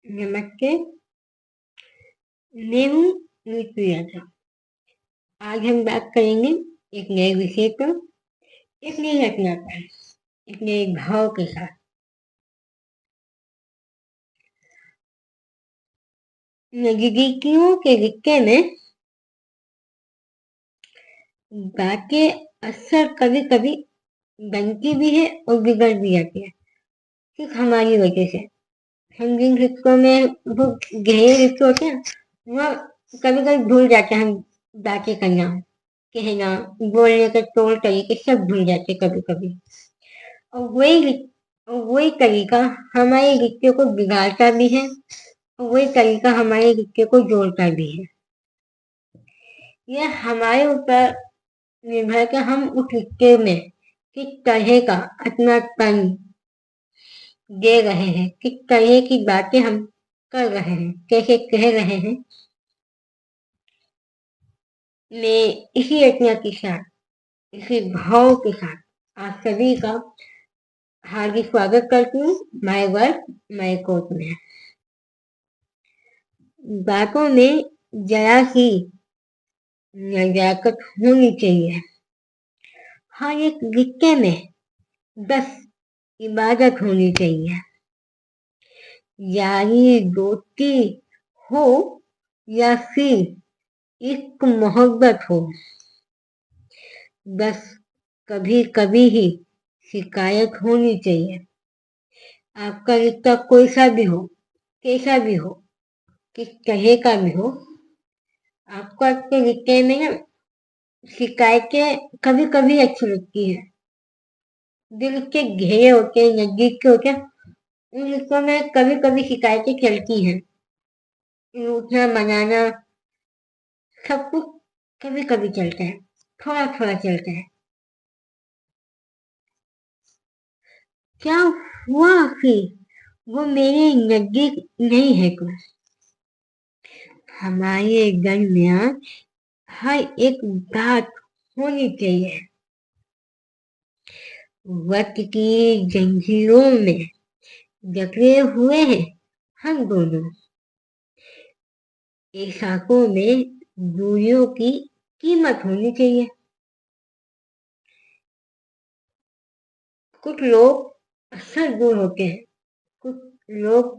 नमस्ते। मैं हूँ ऋतु था। आज हम बात करेंगे एक नए विषय पर, एक नई घटना पर, एक नए भाव के साथ। नजदीकियों के रिश्ते में बातें अक्सर कभी कभी बनती भी है और बिगड़ भी जाती है, सिर्फ हमारी वजह से। हम जिन रिश्तों में वो गहरे रिश्ते होते हैं, वो कभी कभी भूल जाते हैं। हम बातें करना, कहना, बोलने के तौर तरीके सब भूल जाते कभी कभी। और वही तरीका हमारे रिश्ते को बिगाड़ता भी है, और वही तरीका हमारे रिश्ते को जोड़ता भी है। यह हमारे ऊपर निर्भर है कि हम उस रिश्ते में किस तरह का अपनापन दे रहे हैं, किस तरह की बातें हम कर रहे हैं, कैसे कह रहे हैं। मैं इसी रचना के साथ, इसी भाव के साथ आप सभी का हार्दिक स्वागत करती हूँ माय वर्क माय कोर्ट में। बातों में जरा सी नजाकत होनी चाहिए। हर एक रिश्ते में बस इबादत होनी चाहिए। यारी दोस्ती हो या फिर इश्क मोहब्बत हो, बस कभी कभी ही शिकायत होनी चाहिए। आपका रिश्ता कोई सा भी हो, कैसा भी हो, किस तरह का भी हो, आपको आपके रिश्ते में ना शिकायतें कभी कभी अच्छी लगती है। दिल के घेरे होते हैं, नजदीक के होते हैं, उन रिश्तों में कभी कभी शिकायतें चलती हैं। रूठना मनाना सब कुछ कभी कभी चलता है, थोड़ा थोड़ा चलता है। क्या हुआ फिर वो मेरे नजदीक नहीं है कोई। हमारे दरमियान हर एक बात होनी चाहिए। वक्त की जंजीरों में जकड़े हुए हैं हम दोनों। इशाकों में दूरियों की कीमत होनी चाहिए। कुछ लोग अक्सर दूर होते हैं, कुछ लोग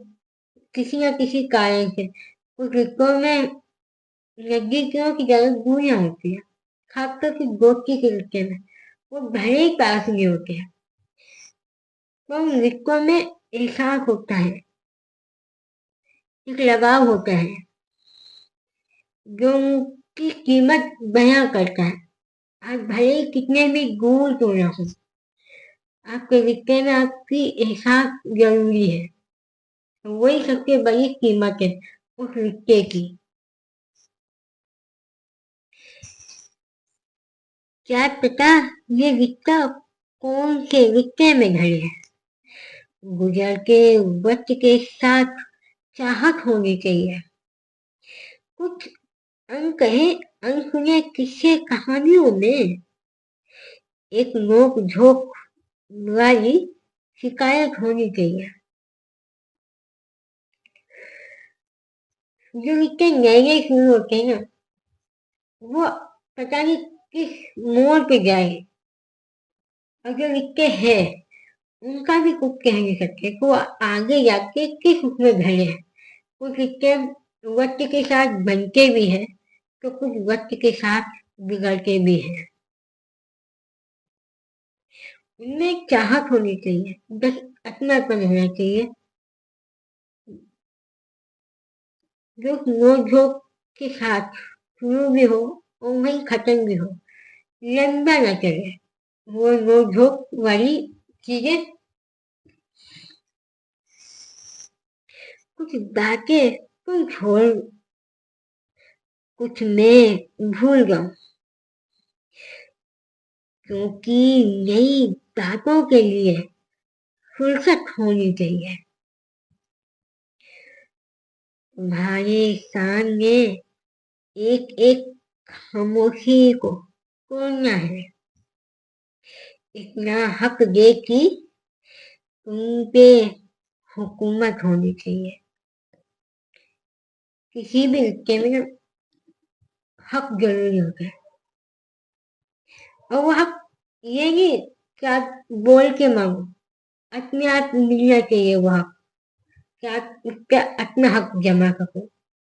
किसी न किसी कारण से, कुछ रिश्तों में नजदीकियों की जगह दूरियां होती है। खासकर कि दोस्ती के रिश्ते में वो भले ही पास नहीं होते हैं, तो उन रिश्तों में एहसास होता है, एक लगाव होता है जो उनकी कीमत बयां करता है। आप भले ही कितने भी दूर क्यों ना हो, आपके रिश्ते में आपकी एहसास जरूरी है। वही सबसे बड़ी कीमत है उस रिश्ते की। क्या पता ये रिश्ता कौन से रिश्ते में घड़े है। गुजर के वक्त के साथ चाहत होनी चाहिए। कुछ अनकहे अनसुने किस्से कहानियों में एक नोक झोंक वाली शिकायत होनी चाहिए। जो रिश्ते नए नए शुरू होते हैं ना, वो पता नहीं किस मोड़ पे जाए। और जो रिश्ते हैं उनका भी कुछ कह नहीं सकते कि वो आगे जाके किस उसमें ढले हैं। कुछ रिश्ते वक्त के साथ बनते भी हैं, तो कुछ वक्त के साथ बिगड़ते भी हैं। उनमें एक चाहत होनी चाहिए, बस अपनापन होना चाहिए, जो नोक झोंक के साथ शुरू भी हो और वहीं खत्म भी हो, लंबा ना चले वो नोक झोंक वाली चीजें। कुछ बातें तुम छोड़, कुछ मैं भूल जाऊं, क्योंकि नई बातों के लिए फुर्सत होनी चाहिए। तुम्हारे सामने एक एक खामोशी को तोड़ना है। इतना हक दे कि तुम पे हुकूमत होनी चाहिए। किसी भी रिश्ते में ना हक जरूरी होता है। और वो हक ये नहीं कि आप बोल के मांगो, अपने आप मिलना चाहिए वो हक, कि आप उसका अपना हक जमा करो,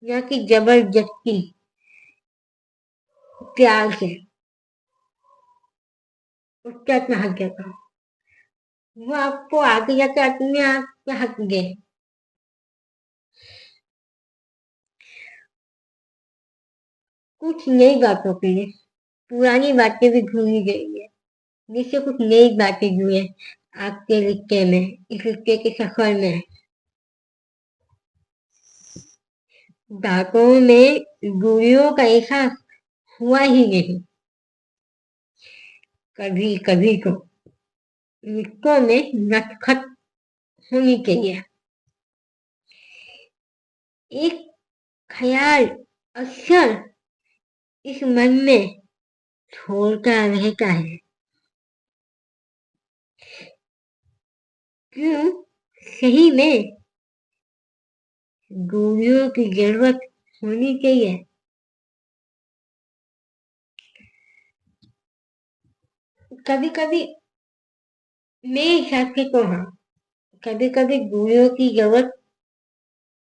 ना कि जबरदस्ती प्यार से उसका अपना हक जमा। वो आपको आगे जाकर अपने आप का हक दे। कुछ नई बातों के लिए पुरानी बातें भी भूली गई है, जिससे कुछ नई बातें जुड़े आपके रिश्ते में, इस रिश्ते के सफर में। बातों में दूरियों का एहसास हुआ ही नहीं। कभी कभी तो रिश्तों में नटखट होनी चाहिए। एक ख्याल अक्सर इस मन में छोड़ता रहता है, क्यों सही में दूरियों की जरूरत होनी चाहिए। कभी कभी मेरे हिसाब से तो हाँ, कभी कभी दूरियों की जरूरत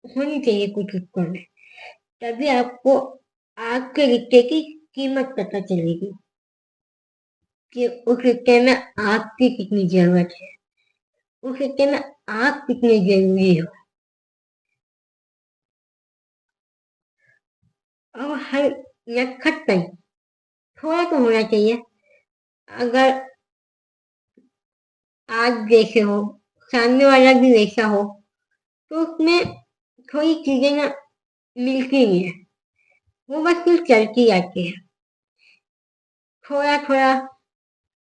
होनी चाहिए कुछ रिश्तों में। तभी आपको आपके रिश्ते की कीमत पता चलेगी कि उस रिश्ते में आपकी कितनी जरूरत है, उस रिश्ते में आप कितने जरूरी हो। और हर नटखटपन थोड़ा तो होना चाहिए। अगर आप जैसे हो, सामने वाला भी वैसा हो, तो उसमें थोड़ी चीजें ना मिलती नहीं है, वो बस सिर्फ चलती जाती है। थोड़ा थोड़ा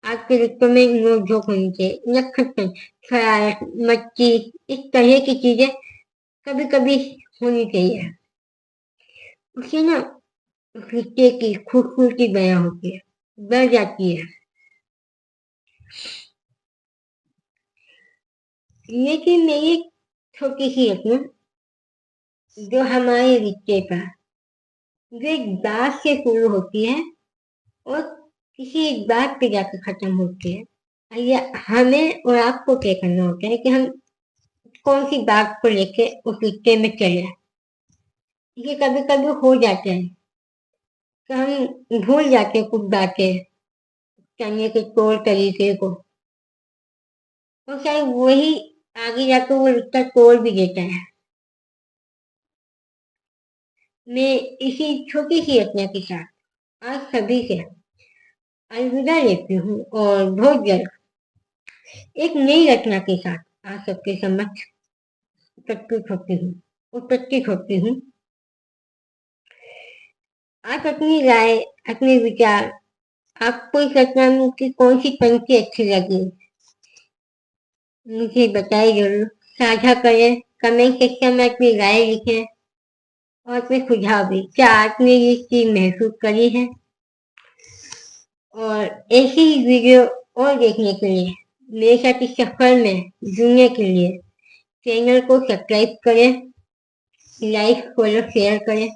आपके रिश्तों में नोक-झोंक होनी चाहिए, नटखटपन, शरारत, मस्ती, इस तरह की चीजें कभी-कभी होनी चाहिए। उससे ना रिश्ते की खूबसूरती बयां होती है, बढ़ जाती है। लेकिन मेरी एक छोटी सी अपनी, जो हमारे रिश्ते का जो एक बात से शुरू होती है और किसी एक बात पे जाकर खत्म होती है। ये हमें और आपको तय करना होता है कि हम कौन सी बात को लेके उस रिश्ते में चले। ये कभी कभी हो जाता है कि हम भूल जाते हैं कुछ बातें करने के तौर तरीके को, और शायद वही आगे जाकर वो रिश्ता तोड़ भी देता है। मैं इसी छोटी सी रचना के साथ आज सभी से अलविदा लेती हूँ और बहुत जल्द एक नई रचना के साथ आप सबके समक्ष प्रस्तुत होती हूँ, उपस्थित होती हूँ। आप अपनी राय, अपने विचार, आपको इस रचना में की कौन सी पंक्ति अच्छी लगी मुझे बताइए जरूर। साझा करें, कमेंट सेक्शन में अपनी राय लिखें और अपने सुझाव भी, क्या आपने ये चीज महसूस करी है। और ऐसी ही वीडियो और देखने के लिए, मेरे साथ इस सफर में जुड़ने के लिए चैनल को सब्सक्राइब करें, लाइक फॉलो शेयर करें।